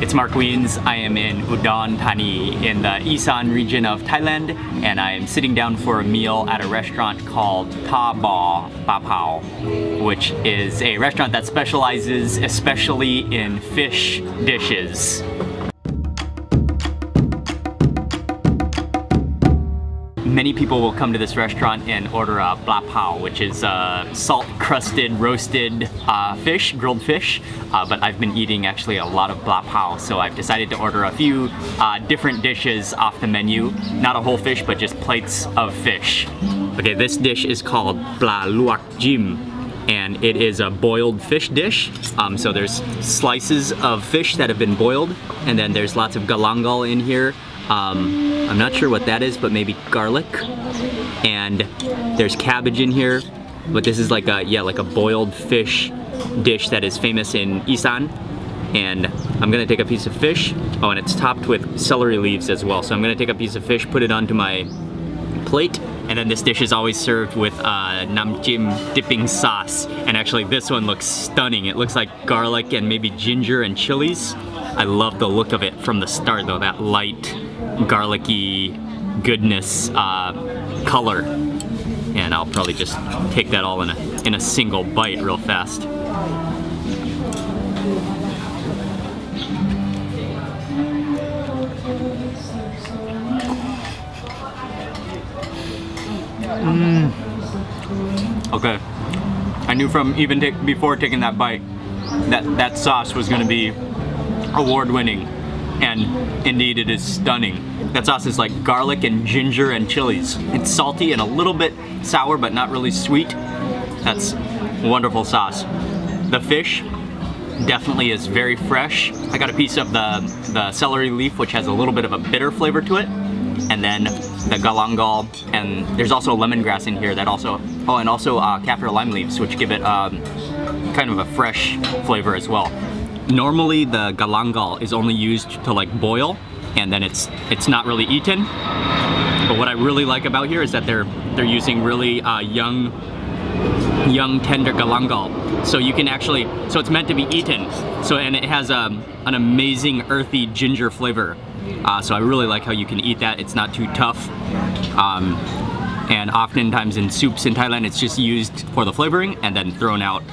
It's Mark Weens. I am in Udon Thani in the Isan region of Thailand, and I am sitting down for a meal at a restaurant called Ta Ba Pa Pao, which is a restaurant that specializes especially in fish dishes. Many people will come to this restaurant and order a bla pao, which is salt-crusted, roasted fish, grilled fish. But I've been eating actually a lot of bla pao, so I've decided to order a few different dishes off the menu. Not a whole fish, but just plates of fish. Okay, this dish is called bla luak jim, and it is a boiled fish dish. So there's slices of fish that have been boiled, and then there's lots of galangal in here. I'm not sure what that is, but maybe garlic. And there's cabbage in here, but this is like a boiled fish dish that is famous in Isan. And I'm gonna take a piece of fish. Oh, and it's topped with celery leaves as well. So I'm gonna take a piece of fish, put it onto my plate, and then this dish is always served with namjim dipping sauce. And actually this one looks stunning. It looks like garlic and maybe ginger and chilies. I love the look of it from the start though, that light garlicky goodness color. And I'll probably just take that all in a single bite real fast. Okay, I knew from even before taking that bite that sauce was going to be award-winning, and indeed it is stunning. That sauce is like garlic and ginger and chilies. It's salty and a little bit sour, but not really sweet. That's wonderful sauce. The fish definitely is very fresh. I got a piece of the celery leaf, which has a little bit of a bitter flavor to it, and then the galangal, and there's also lemongrass in here that also, oh, and also kaffir lime leaves, which give it kind of a fresh flavor as well. Normally the galangal is only used to like boil, and then it's not really eaten. But what I really like about here is that they're using really young tender galangal. So you can actually, so it's meant to be eaten. So, and it has an amazing earthy ginger flavor. So I really like how you can eat that. It's not too tough. And oftentimes in soups in Thailand, it's just used for the flavoring and then thrown out.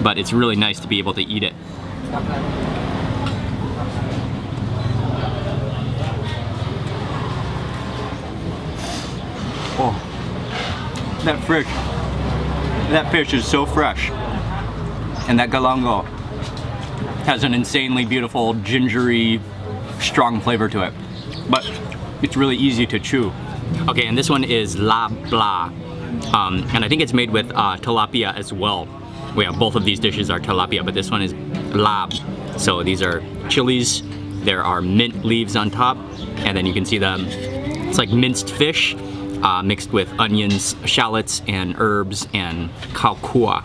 But it's really nice to be able to eat it. Oh, that fish is so fresh. And that galangal has an insanely beautiful, gingery, strong flavor to it. But it's really easy to chew. Okay, and this one is lab pla. And I think it's made with tilapia as well. Well, yeah, both of these dishes are tilapia, but this one is lab. So these are chilies, there are mint leaves on top, and then you can see it's like minced fish mixed with onions, shallots, and herbs, and kaukua.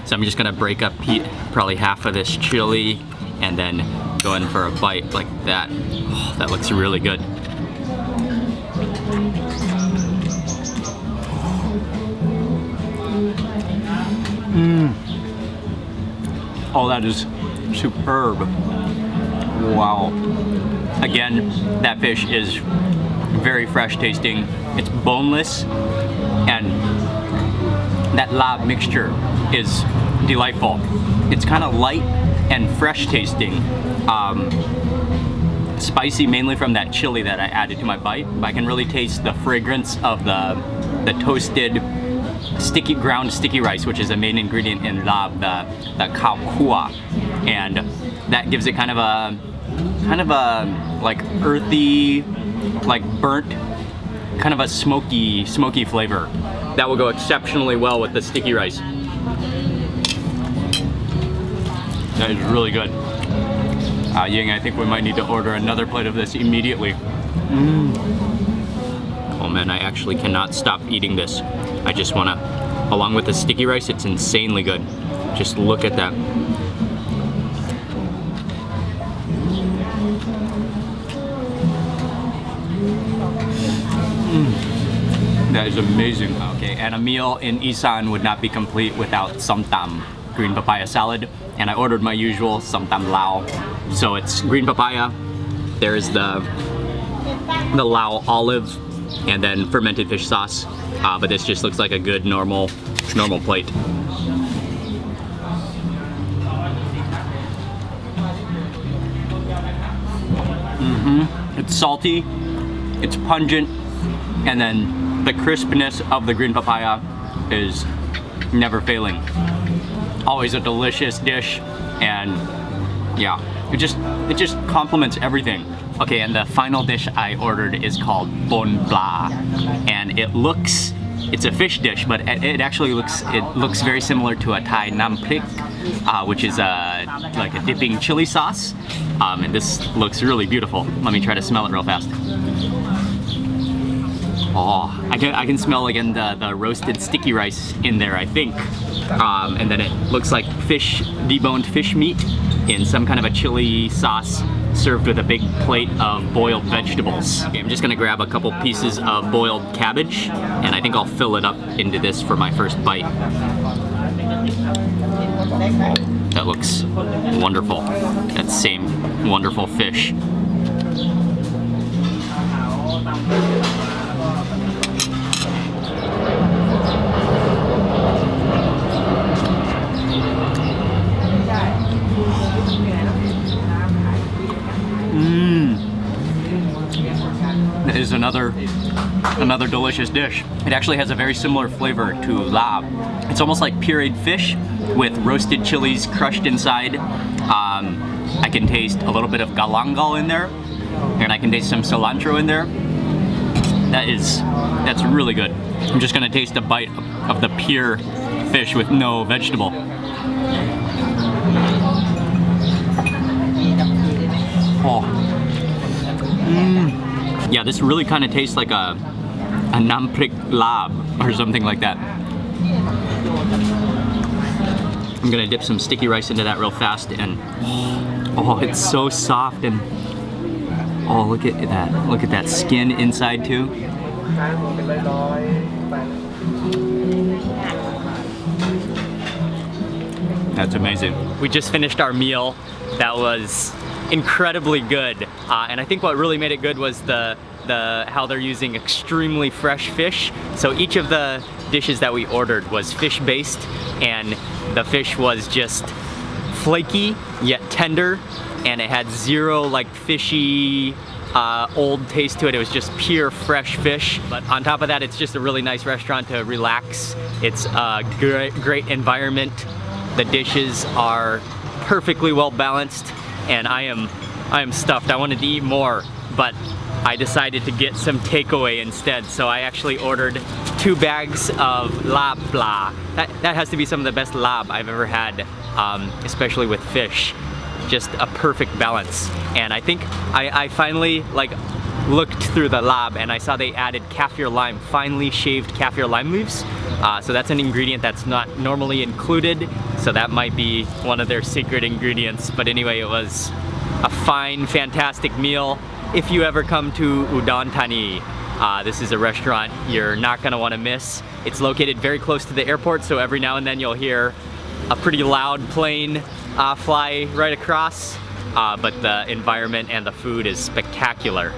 So I'm just gonna break up probably half of this chili and then go in for a bite like that. Oh, that looks really good. Oh, that is superb. Wow. Again, that fish is very fresh tasting. It's boneless, and that lab mixture is delightful. It's kind of light and fresh tasting. Spicy mainly from that chili that I added to my bite, but I can really taste the fragrance of the toasted ground sticky rice, which is a main ingredient in lab, the kaukua, and that gives it kind of a like earthy, like burnt, kind of a smoky flavor that will go exceptionally well with the sticky rice. That is really good. Ying, I think we might need to order another plate of this immediately. Oh man, I actually cannot stop eating this. I just wanna, along with the sticky rice, it's insanely good. Just look at that. That is amazing. Okay, and a meal in Isan would not be complete without samtam, green papaya salad. And I ordered my usual samtam lao. So it's green papaya, there's the Lao olive, and then fermented fish sauce. But this just looks like a good normal plate. It's salty, it's pungent, and then the crispness of the green papaya is never failing. Always a delicious dish, and yeah, it just complements everything. Okay, and the final dish I ordered is called Udon Thani, and it's a fish dish, but it actually looks very similar to a Thai nam prik, which is like a dipping chili sauce. And this looks really beautiful. Let me try to smell it real fast. Oh, I can smell again the roasted sticky rice in there, I think. And then it looks like deboned fish meat in some kind of a chili sauce, served with a big plate of boiled vegetables. Okay, I'm just gonna grab a couple pieces of boiled cabbage, and I think I'll fill it up into this for my first bite. That looks wonderful. That same wonderful fish. That is another delicious dish. It actually has a very similar flavor to lab. It's almost like pureed fish with roasted chilies crushed inside. I can taste a little bit of galangal in there, and I can taste some cilantro in there. That's really good. I'm just gonna taste a bite of the pure fish with no vegetable. Oh. Yeah, this really kind of tastes like a nam prik lab or something like that. I'm gonna dip some sticky rice into that real fast, and oh, it's so soft, and oh, look at that. Look at that skin inside too. That's amazing. We just finished our meal. That was incredibly good, and I think what really made it good was how they're using extremely fresh fish. So each of the dishes that we ordered was fish based, and the fish was just flaky yet tender, and it had zero like fishy old taste to it. It was just pure fresh fish. But on top of that, it's just a really nice restaurant to relax. It's a great environment. The dishes are perfectly well balanced, and I am stuffed. I wanted to eat more, but I decided to get some takeaway instead. So I actually ordered 2 bags of lab pla. That has to be some of the best lab I've ever had, especially with fish. Just a perfect balance. And I think I finally looked through the lab, and I saw they added kaffir lime, finely shaved kaffir lime leaves. So that's an ingredient that's not normally included. So that might be one of their secret ingredients. But anyway, it was a fine, fantastic meal. If you ever come to Udon Thani, this is a restaurant you're not gonna wanna miss. It's located very close to the airport, so every now and then you'll hear a pretty loud plane fly right across. But the environment and the food is spectacular.